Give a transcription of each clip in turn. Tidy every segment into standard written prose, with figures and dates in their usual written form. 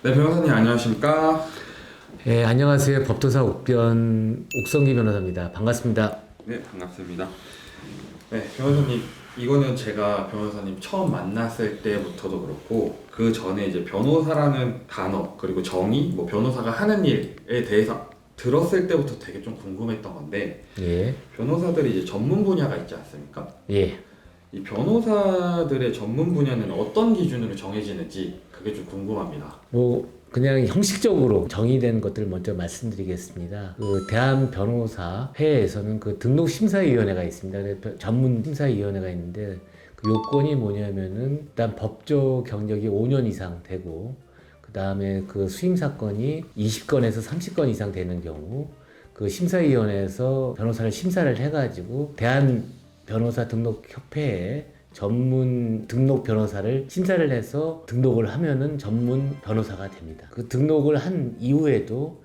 네, 변호사님 안녕하십니까? 예, 안녕하세요. 법도사 옥변 옥성기 변호사입니다. 반갑습니다. 네, 반갑습니다. 네, 변호사님, 이거는 제가 변호사님 처음 만났을 때부터도 그렇고, 그 전에 이제 변호사라는 단어, 그리고 정의, 뭐 변호사가 하는 일에 대해서 들었을 때부터 되게 좀 궁금했던 건데, 예, 변호사들이 이제 전문 분야가 있지 않습니까? 예. 이 변호사들의 전문 분야는 어떤 기준으로 정해지는지 그게 좀 궁금합니다. 그냥 형식적으로 정의된 것들을 먼저 말씀드리겠습니다. 그 대한변호사회에서는 그 등록심사위원회가 있습니다. 전문 심사위원회가 있는데 그 요건이 뭐냐면은 일단 법조 경력이 5년 이상 되고 그 다음에 그 수임 사건이 20건에서 30건 이상 되는 경우 그 심사위원회에서 변호사를 심사를 해가지고 대한변호사 등록협회에 전문 등록 변호사를 심사를 해서 등록을 하면은 전문 변호사가 됩니다. 그 등록을 한 이후에도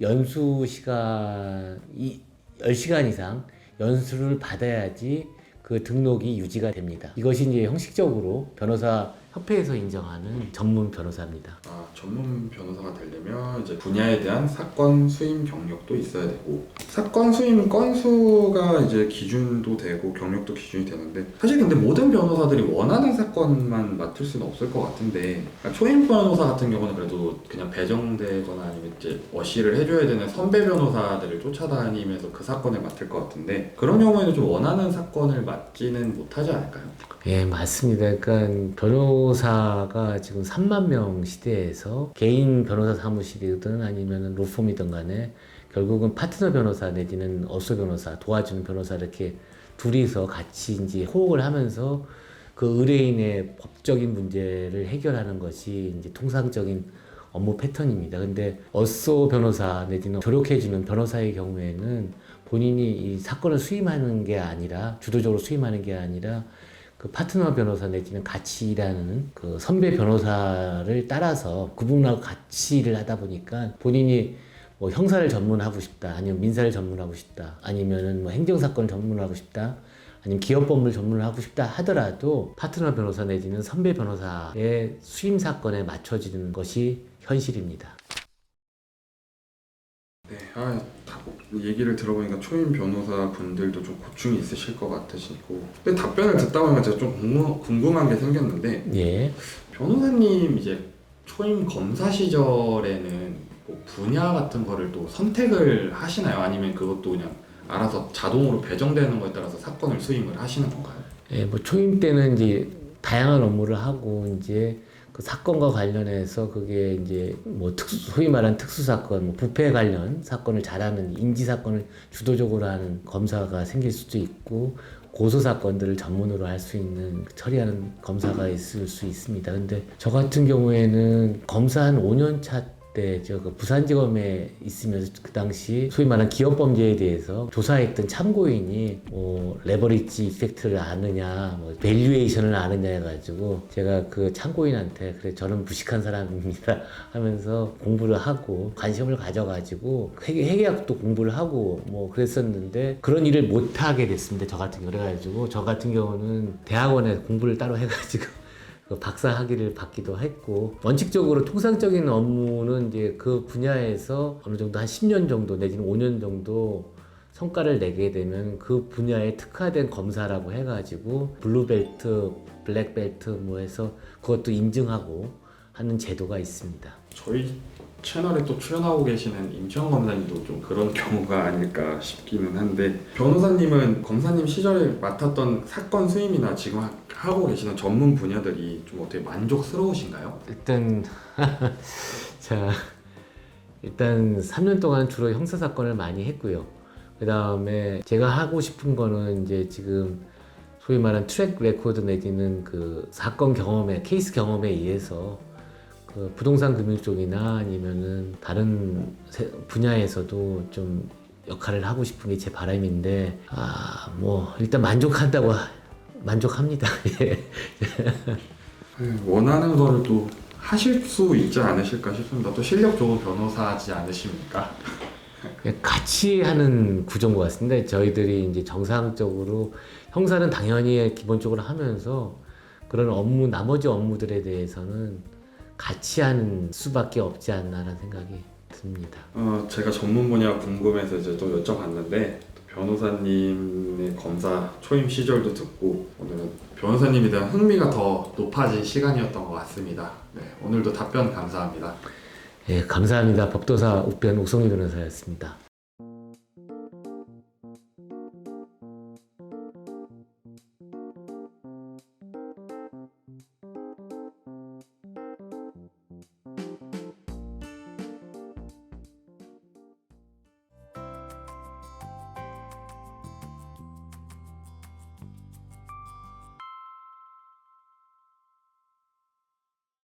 연수 시간이 10시간 이상 연수를 받아야지 그 등록이 유지가 됩니다. 이것이 이제 형식적으로 변호사 협회에서 인정하는 전문 변호사입니다. 아, 전문 변호사가 되려면 이제 분야에 대한 사건 수임 경력도 있어야 되고, 사건 수임 건수가 이제 기준도 되고 경력도 기준이 되는데, 사실 근데 모든 변호사들이 원하는 사건만 맡을 수는 없을 것 같은데, 그러니까 초임 변호사 같은 경우는 그래도 그냥 배정되거나 아니면 이제 어시를 해줘야 되는 선배 변호사들을 쫓아다니면서 그 사건을 맡을 것 같은데, 그런 경우에는 좀 원하는 사건을 맡지는 못하지 않을까요? 예, 맞습니다. 그러니까 변호사가 지금 3만 명 시대에서 개인 변호사 사무실이든 아니면 로펌이든 간에 결국은 파트너 변호사 내지는 어소 변호사, 도와주는 변호사 이렇게 둘이서 같이 이제 호흡을 하면서 그 의뢰인의 법적인 문제를 해결하는 것이 이제 통상적인 업무 패턴입니다. 근데 어소 변호사 내지는 조력해주는 변호사의 경우에는 본인이 이 사건을 수임하는 게 아니라 주도적으로 수임하는 게 아니라 그 파트너 변호사 내지는 같이 일하는 그 선배 변호사를 따라서 그분하고 같이 일을 하다 보니까 본인이 뭐 형사를 전문하고 싶다, 아니면 민사를 전문하고 싶다, 아니면은 뭐 행정사건을 전문하고 싶다, 아니면 기업법을 전문하고 싶다 하더라도 파트너 변호사 내지는 선배 변호사의 수임 사건에 맞춰지는 것이 현실입니다. 네, 얘기를 들어보니까 초임 변호사 분들도 좀 고충이 있으실 것 같으시고, 근데 답변을 듣다 보니까 제가 좀 궁금한 게 생겼는데, 예. 변호사님 이제 초임 검사 시절에는 뭐 분야 같은 거를 또 선택을 하시나요? 아니면 그것도 그냥 알아서 자동으로 배정되는 거에 따라서 사건을 수임을 하시는 건가요? 예, 뭐 초임 때는 이제 다양한 업무를 하고 이제 그 사건과 관련해서 그게 이제 뭐 소위 말하는 특수 사건, 뭐 부패 관련 사건을 잘하는 인지 사건을 주도적으로 하는 검사가 생길 수도 있고 고소 사건들을 전문으로 할 수 있는 처리하는 검사가 있을 수 있습니다. 근데 저 같은 경우에는 검사 한 5년 차 때 그 부산지검에 있으면서 그 당시 소위 말하는 기업범죄에 대해서 조사했던 참고인이 뭐 레버리지 이펙트를 아느냐, 뭐 밸류에이션을 아느냐 해가지고 제가 그 참고인한테 그래 저는 무식한 사람입니다 하면서 공부를 하고 관심을 가져가지고 회계학도 공부를 하고 뭐 그랬었는데 그런 일을 못 하게 됐습니다. 저 같은 경우 그래가지고 저 같은 경우는 대학원에 공부를 따로 해가지고 그 박사 학위를 받기도 했고 원칙적으로 통상적인 업무는 이제 그 분야에서 어느 정도 한 10년 정도 내지는 5년 정도 성과를 내게 되면 그 분야에 특화된 검사라고 해가지고 블루벨트, 블랙벨트 뭐 해서 그것도 인증하고 하는 제도가 있습니다. 저희 채널에 또 출연하고 계시는 임채원 검사님도 좀 그런 경우가 아닐까 싶기는 한데, 변호사님은 검사님 시절에 맡았던 사건 수임이나 지금 하고 계시는 전문 분야들이 좀 어떻게 만족스러우신가요? 자, 일단 3년 동안 주로 형사 사건을 많이 했고요. 그 다음에 제가 하고 싶은 거는 이제 지금 소위 말하는 트랙 레코드 내지는 그 사건 경험에, 케이스 경험에 의해서 그 부동산 금융 쪽이나 아니면은 다른 분야에서도 좀 역할을 하고 싶은 게 제 바람인데, 뭐, 일단 만족합니다. 예. 원하는 거를 또 하실 수 있지 않으실까 싶습니다. 또 실력 좋은 변호사지 않으십니까? 같이 하는 구조인 것 같습니다. 저희들이 이제 정상적으로 형사는 당연히 기본적으로 하면서 그런 업무, 나머지 업무들에 대해서는 같이 하는 수밖에 없지 않나라는 생각이 듭니다. 제가 전문 분야 궁금해서 이제 또 여쭤봤는데 변호사님의 검사 초임 시절도 듣고 오늘은 변호사님에 대한 흥미가 더 높아진 시간이었던 것 같습니다. 네, 오늘도 답변 감사합니다. 예, 감사합니다. 법도사 우편 우성희 변호사였습니다.